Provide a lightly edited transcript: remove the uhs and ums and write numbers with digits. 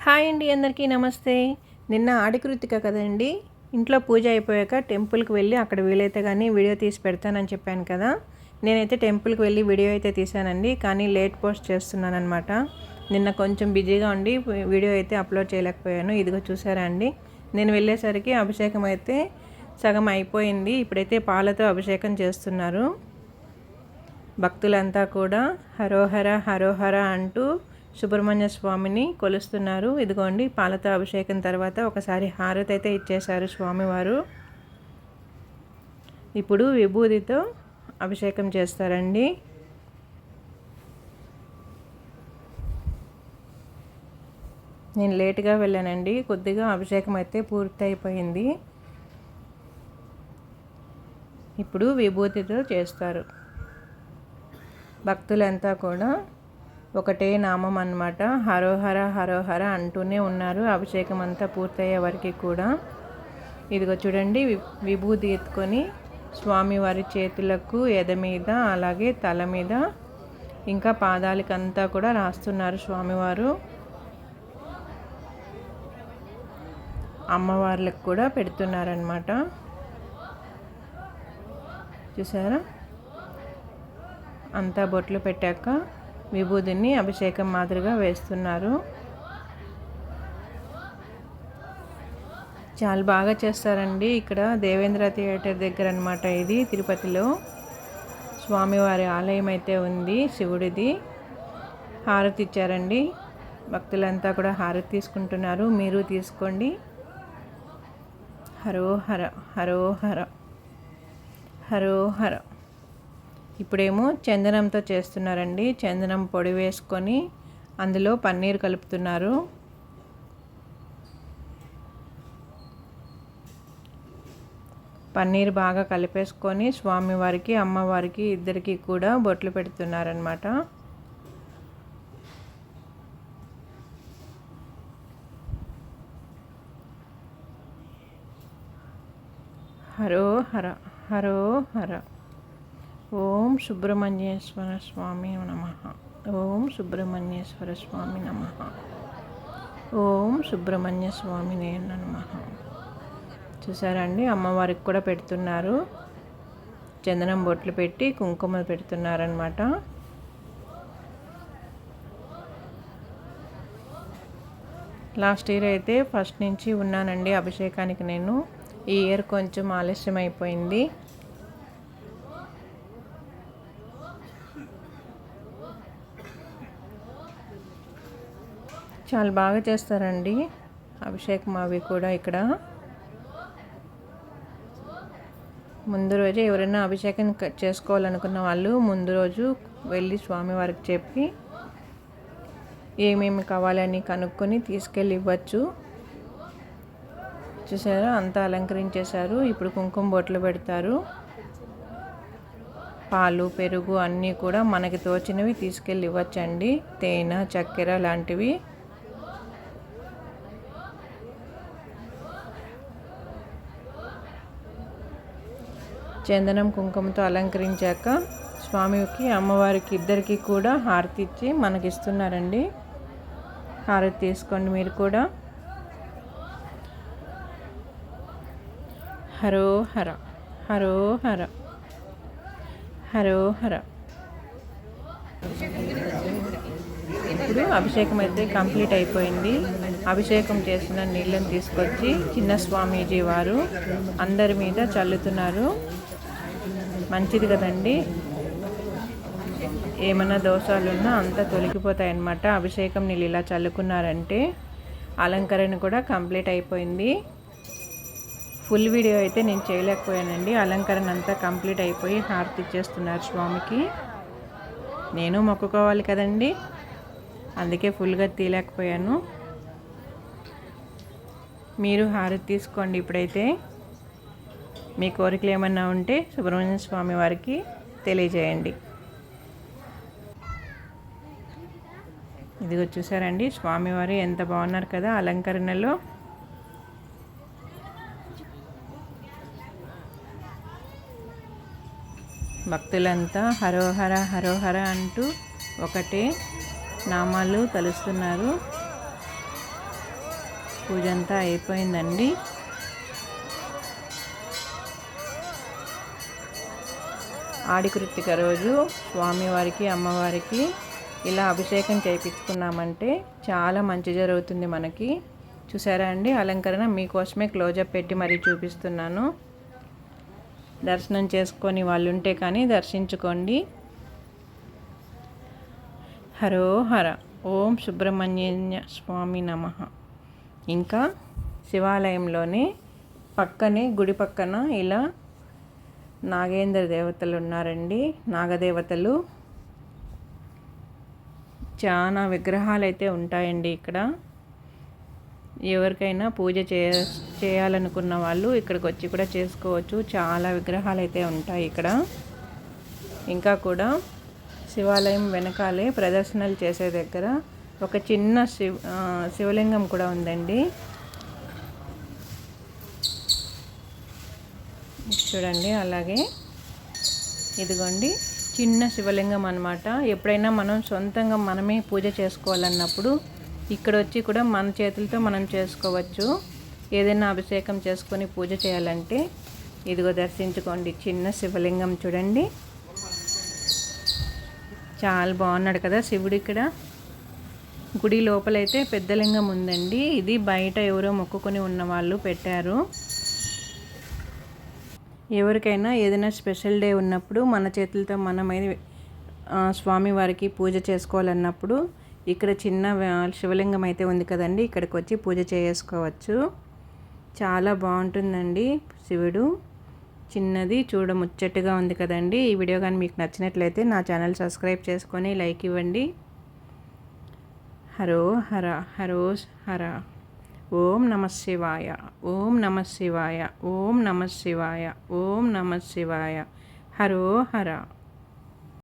Hi అండి, అందరికీ నమస్తే. నిన్న ఆడికృతిక కదండి. ఇంట్లో పూజ అయిపోయాక టెంపుల్కి వెళ్ళి అక్కడ వీలైతే కానీ వీడియో తీసి పెడతానని చెప్పాను కదా. నేనైతే టెంపుల్కి వెళ్ళి వీడియో అయితే తీసానండి, కానీ లేట్ పోస్ట్ చేస్తున్నాను అనమాట. నిన్న కొంచెం బిజీగా ఉండి వీడియో అయితే అప్లోడ్ చేయలేకపోయాను. ఇదిగో చూసారా అండి, నేను వెళ్ళేసరికి అభిషేకం అయితే సగం అయిపోయింది. ఇప్పుడైతే పాలతో అభిషేకం చేస్తున్నారు. భక్తులంతా కూడా హరోహర హరోహర అంటూ సుబ్రహ్మణ్య స్వామిని కొలుస్తున్నారు. ఇదిగోండి, పాలతో అభిషేకం తర్వాత ఒకసారి హారతి అయితే ఇచ్చేశారు స్వామివారు. ఇప్పుడు విభూతితో అభిషేకం చేస్తారండి. నేను లేట్గా వెళ్ళానండి, కొద్దిగా అభిషేకం అయితే పూర్తి అయిపోయింది. ఇప్పుడు విభూతితో చేస్తారు. భక్తులంతా కూడా ఒకటే నామం అన్నమాట, హరోహర హరోహర అంటూనే ఉన్నారు అభిషేకం అంతా పూర్తయ్యే వరకు కూడా. ఇదిగో చూడండి, విభూతి ఎత్తుకొని స్వామివారి చేతులకు, ఎద మీద, అలాగే తల మీద, ఇంకా పాదాలకంతా కూడా రాస్తున్నారు స్వామివారు. అమ్మవార్లకు కూడా పెడుతున్నారనమాట. చూసారా, అంతా బొట్లు పెట్టాక విభూతిని అభిషేకం మాదిరిగా వేస్తున్నారు. చాలా బాగా చేస్తారండి. ఇక్కడ దేవేంద్ర థియేటర్ దగ్గర అనమాట ఇది, తిరుపతిలో స్వామివారి ఆలయం అయితే ఉంది, శివుడిది. హారతి ఇచ్చారండి, భక్తులంతా కూడా హారతి తీసుకుంటున్నారు. మీరు తీసుకోండి. హరోహర హరోహర హరోహర. ఇప్పుడేమో చందనంతో చేస్తున్నారండి. చందనం పొడి వేసుకొని అందులో పన్నీర్ కలుపుతున్నారు. పన్నీర్ బాగా కలిపేసుకొని స్వామివారికి, అమ్మవారికి ఇద్దరికి కూడా బొట్లు పెడుతున్నారనమాట. హరోహర హరోహర. ఓం సుబ్రహ్మణ్యేశ్వర స్వామి నమః. ఓం సుబ్రహ్మణ్యేశ్వర స్వామి నమః. ఓం సుబ్రహ్మణ్య స్వామి నమః. చూసారా అండి, అమ్మవారికి కూడా పెడుతున్నారు. చందనం బొట్లు పెట్టి కుంకుమ పెడుతున్నారనమాట. లాస్ట్ ఇయర్ అయితే ఫస్ట్ నుంచి ఉన్నానండి అభిషేకానికి నేను. ఈ ఇయర్ కొంచెం ఆలస్యం అయిపోయింది. చాలా బాగా చేస్తారండి అభిషేకం అవి కూడా. ఇక్కడ ముందు రోజే ఎవరైనా అభిషేకం చేసుకోవాలనుకున్న వాళ్ళు ముందు రోజు వెళ్ళి స్వామివారికి చెప్పి ఏమేమి కావాలని కనుక్కొని తీసుకెళ్ళి ఇవ్వచ్చు. చూసారా, అంతా అలంకరించేశారు. ఇప్పుడు కుంకుమ బొట్లు పెడతారు. పాలు, పెరుగు అన్నీ కూడా మనకి తోచినవి తీసుకెళ్ళి ఇవ్వచ్చండి. తేనె, చక్కెర లాంటివి. చందనం కుంకుమతో అలంకరించాక స్వామికి, అమ్మవారికి ఇద్దరికి కూడా హారతి ఇచ్చి మనకిస్తున్నారండి. హారతి తీసుకోండి మీరు కూడా. హరోహర హరోహర హరోహర. ఇప్పుడు అభిషేకం అయితే కంప్లీట్ అయిపోయింది. అభిషేకం చేసిన నీళ్ళని తీసుకొచ్చి చిన్న స్వామీజీ వారు అందరి మీద చల్లుతున్నారు. మంచిది కదండి, ఏమైనా దోషాలున్నా అంతా తొలగిపోతాయన్నమాట. అభిషేకం నీళ్ళు ఇలా చల్లుకున్నారంటే. అలంకరణ కూడా కంప్లీట్ అయిపోయింది. ఫుల్ వీడియో అయితే నేను చేయలేకపోయానండి. అలంకరణ అంతా కంప్లీట్ అయిపోయి హారతి ఇచ్చేస్తున్నారు స్వామికి. నేను మొక్కుకోవాలి కదండి, అందుకే ఫుల్గా తీయలేకపోయాను. మీరు హారతి తీసుకోండి ఇప్పుడైతే. మీ కోరికలు ఏమన్నా ఉంటే సుబ్రహ్మణ్య స్వామి వారికి తెలియజేయండి. ఇదిగో చూసారండి, స్వామివారు ఎంత బాగున్నారు కదా అలంకరణలో. భక్తులంతా హరోహర హరోహర అంటూ ఒకటే నామాలు తలుస్తున్నారు. పూజ అంతా అయిపోయిందండి. ఆడికృత్తిక రోజు స్వామివారికి అమ్మవారికి ఇలా అభిషేకం చేయించుకున్నామంటే చాలా మంచి జరుగుతుంది మనకి. చూసారా అండి, అలంకరణ మీకోసమే క్లోజప్ పెట్టి మరీ చూపిస్తున్నాను. దర్శనం చేసుకొని వాళ్ళు ఉంటే కానీ దర్శించుకోండి. హరో హర ఓం సుబ్రహ్మణ్య స్వామి నమః. ఇంకా శివాలయంలోనే పక్కనే గుడి పక్కన ఇలా నాగేంద్ర దేవతలు ఉన్నారండి, నాగదేవతలు. చాలా విగ్రహాలు అయితే ఉంటాయండి ఇక్కడ. ఎవరికైనా పూజ చేయాలనుకున్న వాళ్ళు ఇక్కడికి వచ్చి కూడా చేసుకోవచ్చు. చాలా విగ్రహాలు అయితే ఉంటాయి ఇక్కడ. ఇంకా కూడా శివాలయం వెనకాలే ప్రదర్శనలు చేసే దగ్గర ఒక చిన్న శివలింగం కూడా ఉందండి. చూడండి, అలాగే ఇదిగోండి చిన్న శివలింగం అన్నమాట. ఎప్పుడైనా మనం సొంతంగా మనమే పూజ చేసుకోవాలన్నప్పుడు ఇక్కడ వచ్చి కూడా మన చేతులతో మనం చేసుకోవచ్చు. ఏదైనా అభిషేకం చేసుకొని పూజ చేయాలంటే ఇదిగో దర్శించుకోండి. చిన్న శివలింగం చూడండి, చాలా బాగున్నాడు కదా శివుడు. ఇక్కడ గుడి లోపలైతే పెద్ద లింగం ఉందండి. ఇది బయట ఎవరో మొక్కుకొని ఉన్న వాళ్ళు పెట్టారు. ఎవరికైనా ఏదైనా స్పెషల్ డే ఉన్నప్పుడు మన చేతులతో మనమై స్వామివారికి పూజ చేసుకోవాలన్నప్పుడు ఇక్కడ చిన్న శివలింగం అయితే ఉంది కదండి, ఇక్కడికి వచ్చి పూజ చేసుకోవచ్చు. చాలా బాగుంటుందండి శివుడు. చిన్నది చూడ ముచ్చటగా ఉంది కదండి. ఈ వీడియో కానీ మీకు నచ్చినట్లయితే నా ఛానల్ సబ్స్క్రైబ్ చేసుకొని లైక్ ఇవ్వండి. హరో హర హరో హర ఓం నమః శివాయ ఓం నమః శివాయ ఓం నమః శివాయ ఓం నమః శివాయ హరో హర.